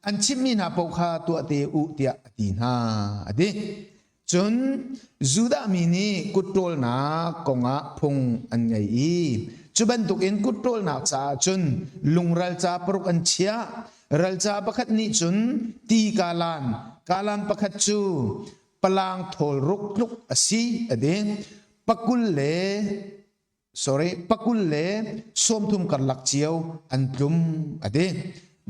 an chimmi na pokha to te u tia ti na ade chun zuda mini kutol na konga phung an ngai I chuban tukin kutol na cha chun lungral cha prok an chia ral cha pakhat ni chun ti kalan pakhat chu palang thol ruk luk asi ade pakul le somthum karlak chiao antlum ade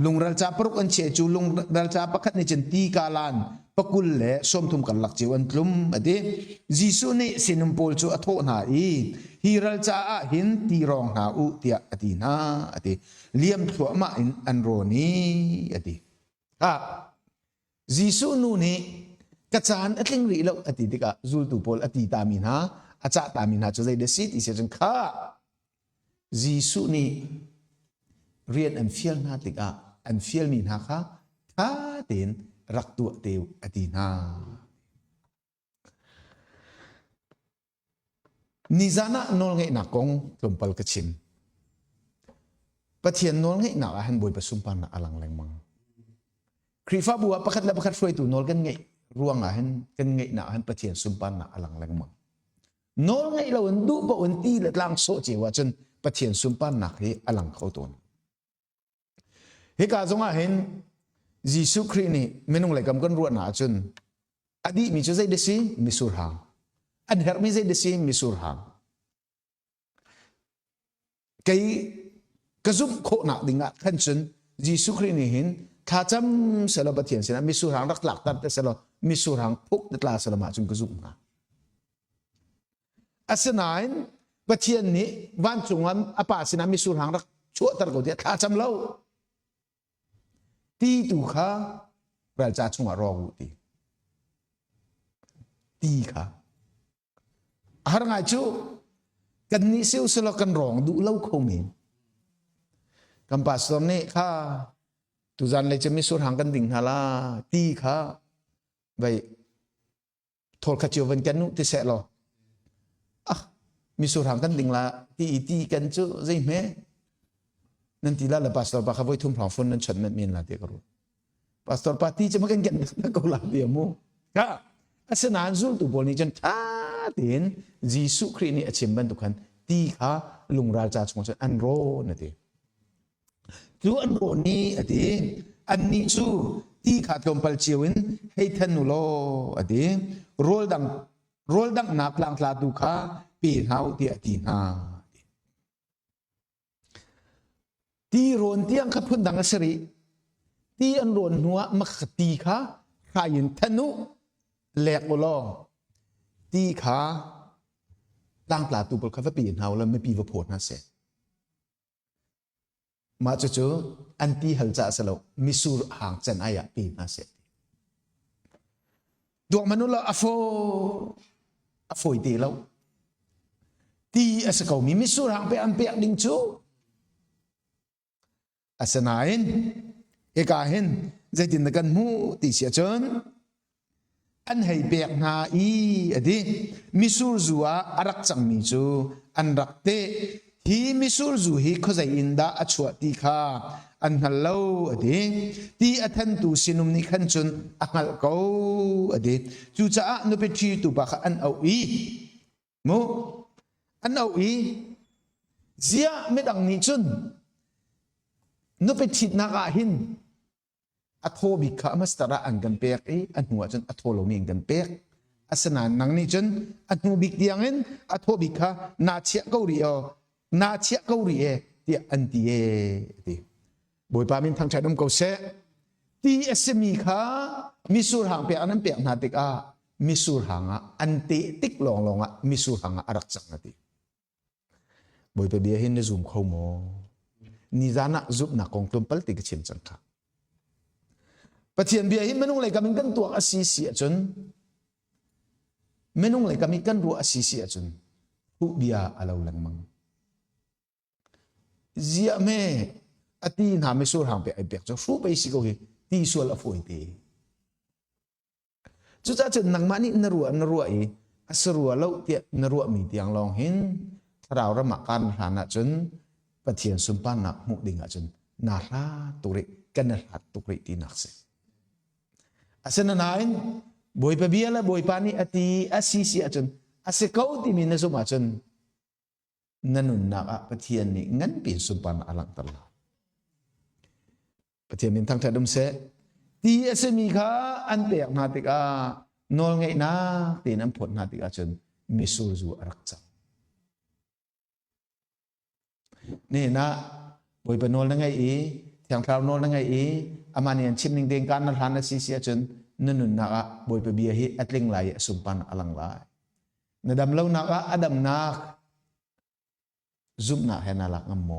lungral cha prok an che chu lungral cha pakhat ni chen ti kalan pakul le somthum karlak chiao antlum ade jisu ne sinum pol chu atho na I hiral cha a hin ti rong na u tia atina ade liam thua ma in anroni ade ha jisu nu ni kachan atling ri lo ati dika zul tu pol ati tamin ha acha tamin ha chu zai de sit ise jeng kha jisu ni rian an fiel na tika an fiel min ha kha tha ten rak tu teu ati na nizana nol ngai na kong tumpal kachim pathian nol ngai na han boy pasumpan na alang lengmang krifa buwa pakhat la pakhat froi tu nol kan ngai ruang ahan kan ngai na han pathian sumpan na alang lengmang nol ngai lo an du pa un ti la lang so che wa chun pathian sumpan na he alang khau ton he ka zonga hen jisu khri ni menung lai kam kan ruwa na chun adi mi chu zai de si mi sur hang an her mi zai de si mi sur hang kai kazum kho na dinga khan chun jisu khri ni hin tha cham selo pathian sina mi sur hang rak lak tat te selo mi sur hang phuk te tla selo ma chun kazum na asanain pathian ni van chungam apa sina mi sur hang rak chu tar ko dia tha cham lo ti tu kha ral cha chunga ro ti kha har ngai chu kan ni siu selo kan rong du lo kho min kam pastor ni kha tu zan le chemi sur hang kan ding hala ti kha bai thol kha chiu ven kan nu ti se lo mi sur hang kan ding la ti kan chu zai me nan ti la pastor ba kha voi thum phang phun nan chan met min la te ka ru pastor pa ti che ma kan gen na ko la dia mu ka asanan zul tu bol ni jan tha tin jisu khri ni achim ban tu khan ti kha lungral cha chung chan an ro na ti tu an ro ni ati an ni chu ti kha thom pal chiwin hei than nu lo ati rol dang nak lang tla tu kha pi hau ti ati na ti ron tiang kha phun dang asri ti an ron nuwa makhati kha khayin thanu lek lo ti kha lang tla tu pol kha pi hau la me pi va phot na se ma chu anti halcha salo misur hang chen aya pi na se dok manula afoi ti lo ti asakau mi misur hang pe ampe ding chu asanain ekahin zaitin kan mu ti sia chon an hei pek na I adi misur zuwa arak chang mi chu an rakte hi misur zu hi khozai inda achua ti kha an hallo adi ti athan tu sinum ni khan chun angal ko adi chu cha no pe thi tu ba kha an au I mo an au I zia medang ni chun no pe thit na ka hin atho bi kha mastara an gan pek e an huwa chun atho lo mi gan pek asana nang ni chun an hu bik diangin atho bi kha na chia ko ri e ti an ti e ti boy pa min thang chadom ko se ti esmi kha misur hang pe anan pe na tik a misur hanga an ti tik long longa misur hanga arak chak na ti boy pe bia hin ne zoom kho mo ni zana zup na kong tumpal ti chim chang kha ปะเทียนเบียหิไม่นุ่งเลยกำมิกันตัวอาศิเสียจนไม่นุ่งเลยกำมิกันรัวอาศิเสียจนผู้เบียอาลาวลังมังเจียเมอตีนหาไม่สู้ห่างไปไอเปียกจะรู้ไปสิก็เฮตีส่วนละฝอยเตจุดจ้าจนนังมานี่นรัวเออสรัวแล้วเตียนรัวมีเตียงลองเห็นถ้าเราระมักการฐานะจนปะเทียนสุมปานักมุดิงจนนาราตุริกันนาราตุริตีนักเสอาศัยนั้นเองบ่อยไปเบียละบ่อยปานี่อติอาศิเสียจนอาศัยเขาที่มีนสุมาจนนั่นนุนนักปะเทียนนี่งั้นเป็นสุมปานอลังตลาดปะเทียนเป็นทั้งเธอดมเสตีอาศัยมีข้าอันเปียกนาติกานอลไงนะตีน้ำผลนาติกาจนมิสูจูรักจังนี่นะบ่อยไปนอลนั่งไงอีทางคราวนอลนั่งไงอีอามานี่ชิมนิ่งเด้งการนั่นหันอาศิเสียจนนั่นนุนนักบ่อยไปเบียฮีอัดเล่งไหลสุมปานอลังไหลนดำเล่านักอดัมนักซุมนักเฮนาลักงมโม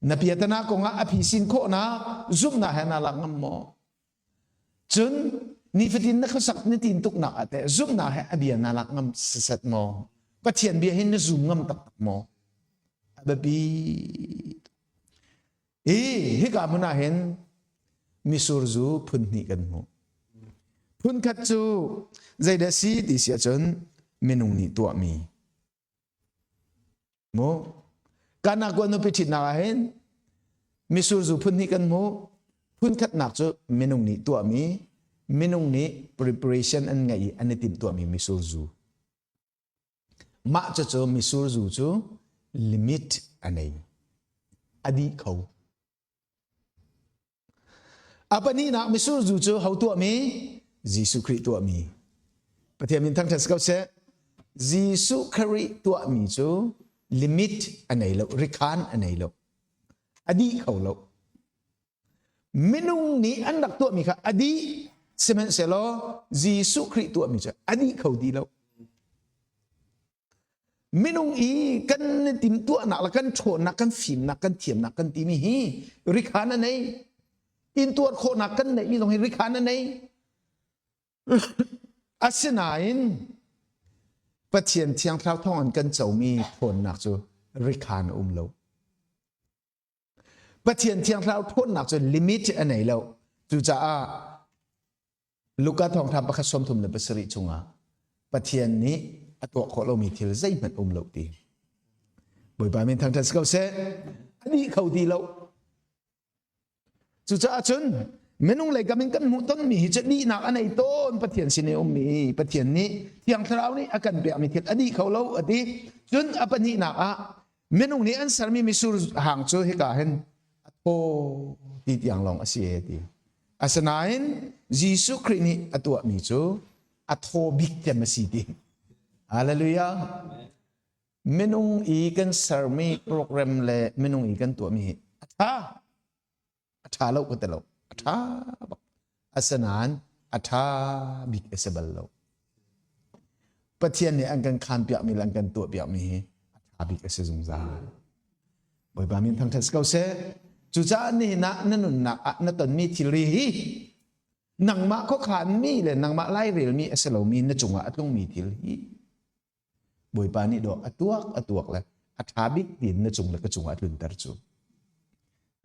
นพิยตนาคงอภิสินโคนะซุมนักเฮนาลักงมโมจนนี่ฟิตินนักสักนิตินตุกนักแต่ซุมนักเฮอเบียนาลักงมสัตโมปะเทียนเบียหินซุมงมตักโมอบบีฮิกามุนาเห็นมิสูรจูพุนนิกันโมพุนขัดจูใจเดซีดิเสียจนเมนุงนี่ตัวมีโมการนักวันนุปิจิตนาเห็นมิสูรจูพุนนิกันโมพุนขัดนักจูเมนุงนี่ตัวมีเมนุงนี่ preparation อันไงอันนี้ติดตัวมีมิสูรจูมาจูมิสูรจูจู limit อันไหนอดีเขาapa ni nak misur zucu hau tua mi Yesus Kristus tua mi Pertiap min tang tas kau se Yesus Kristus tua mi chu limit anai lo rikan anai lo adi kau lo minung ni andak tua mi kha adi semen selo Yesus Kristus tua mi chu adi kau di lo minung i kan tim tua nak la kan chon nak kan fim nak kan thiam nak kan ti mi hi rikan anaiอินตัวโคนักกันในมีตรงให้ริคานั่นเองอาศัยนายปะเทียนเทียงเท้าท่องกันเจ้ามีผลหนักจูริคานอุ้มเราปะเทียนเทียงเท้าท่นหนักจูลิมิตอันไหนเราจูจ้าลูกกาทองทำประคัสมทุมในประสิริจุงาปะเทียนนี้ตัวโคเรามีเทลใจมันอุ้มเราดีบ่อยไปเป็นทางทัศน์เขาเสอันนี้เขาดีเราจุจ้าจนเมนุงเลยก็มันกันมุต้นมีจะดีนักอันไหนต้นปะเทียนสิเนอมีปะเทียนนี้เที่ยงเท้านี้อาการเบียมีเทียนอดีเขาเล่าอดีจนอปนินักเมนุงนี้อันสามีมิสูรห่างจูให้กาเห็นโอ้ดีที่ยังลองอาศัยดีอาศัยนั้นยิสุคริสต์นี้ตัวมีจูอัทโฮบิกจะมาสีดีฮาเลลูยาเมนุงอีกันสามีโปรแกรมเลยเมนุงอีกันตัวมีอัฐาเราก็แต่เราอัฐาบอกอาสนานอัฐาบิกเอสเบลเราปะเทียนเนี่ยอันกันคานเปียกมีอันกันตัวเปียกมีอัฐาบิกเอสซุงซาบ่อยบามินทางทัศน์เขาเสจุจ้านี่นะนั่นนุนนะนั่นตอนมีทิลีนังมาเขาขานมีเลยนังมาไล่เรียลมีเอสเรามีนั่นจุงอ่ะต้องมีทิลีบ่อยบานี่ดอกอัตวกเลยอัฐาบิกดินนั่นจุงแล้วก็จุงอ่ะลุนตรจุ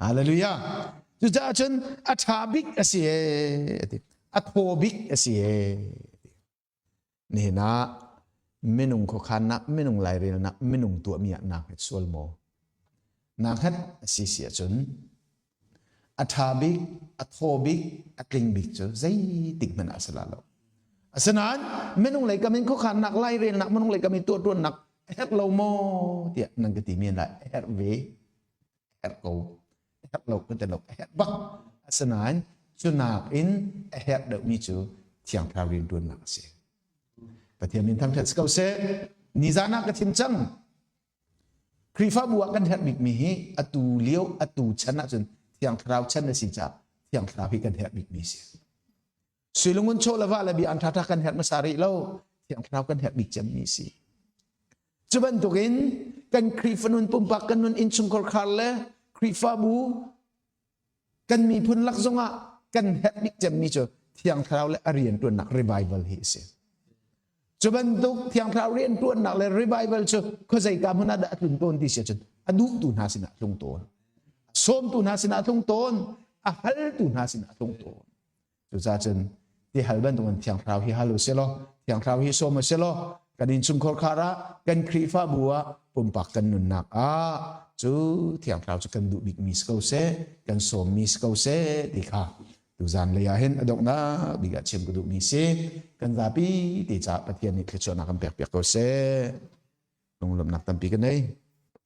ฮาเลลูยาจุจ้าจนอัฐาบิกเสียอัทโฮบิกเสียนี่นะไม่นุ่งขคันนักไม่นุ่งลายเรียนนักไม่นุ่งตัวมีนักส่วนโมนักฮัดเสียจนอัฐาบิกอัทโฮบิกอักลิงบิกจูใจติดมันอัศลาเราอัศนันไม่นุ่งเลยก็มันขคันนักลายเรียนนักไม่นุ่งเลยก็มีตัวนักเฮ็ดเราโมเดี๋ยนั่งกติมีอะไรเฮ็ดเวเฮ็ดกูเราก็จะหลบแหกบักสนานจุนักอินแหกเดมีจูเที่ยงพารินดวนหนักเสียปะเทียมินทางเทศเขาเสนิจานักทิมจังครีฟ้าบัวกันแหกบิกมีฮีอตูเลี้ยวอตูชนะจนเที่ยงคราวชนะสิจ่าเที่ยงคราวพิกันแหกบิกมีเสียสุลมุนโชลว่าละบีอันทัดกันแหกมาสารีเล่าเที่ยงคราวกันแหกบิกจำมีเสียจุบันตุกินกันครีฟนุนปุ่มปักกันนุนอินชุงคอร์คาร์เลครีฟ้าบูกันมีพุนลักษณะ กันเฮ็ดมิกเจมนี่จะเที่ยงคราวและเรียนตัวหนัก revival เฮเซจะบรรทุกเที่ยงคราวเรียนตัวหนักและ revival จะเขาใจการมันada tuntunต้นที่เสียจนอดุตุนหาสินะตรงต้นส้มตุนหาสินะตรงต้นฮัลตุนหาสินะตรงต้นจุดจ้าจนที่ฮัลบันตัวเที่ยงคราวที่ฮัลเสลอเที่ยงคราวที่ส้มเสลอกันดินชุมคอร์คาระกันครีฟ้าบัวปุ่มปักกันนุนหนักจูเที่ยงคราวจะกันดูบิกมิสเขาเซกันส้มมิสเขาเซดีค่ะดูจานเลยเห็นอดอกนะบิกเชื่อมกันดูมิเซกันtapiที่จะปฏิญาณนี่คือชนะกันเปียกๆเขาเซลงลมหนักตั้มปีกันเลย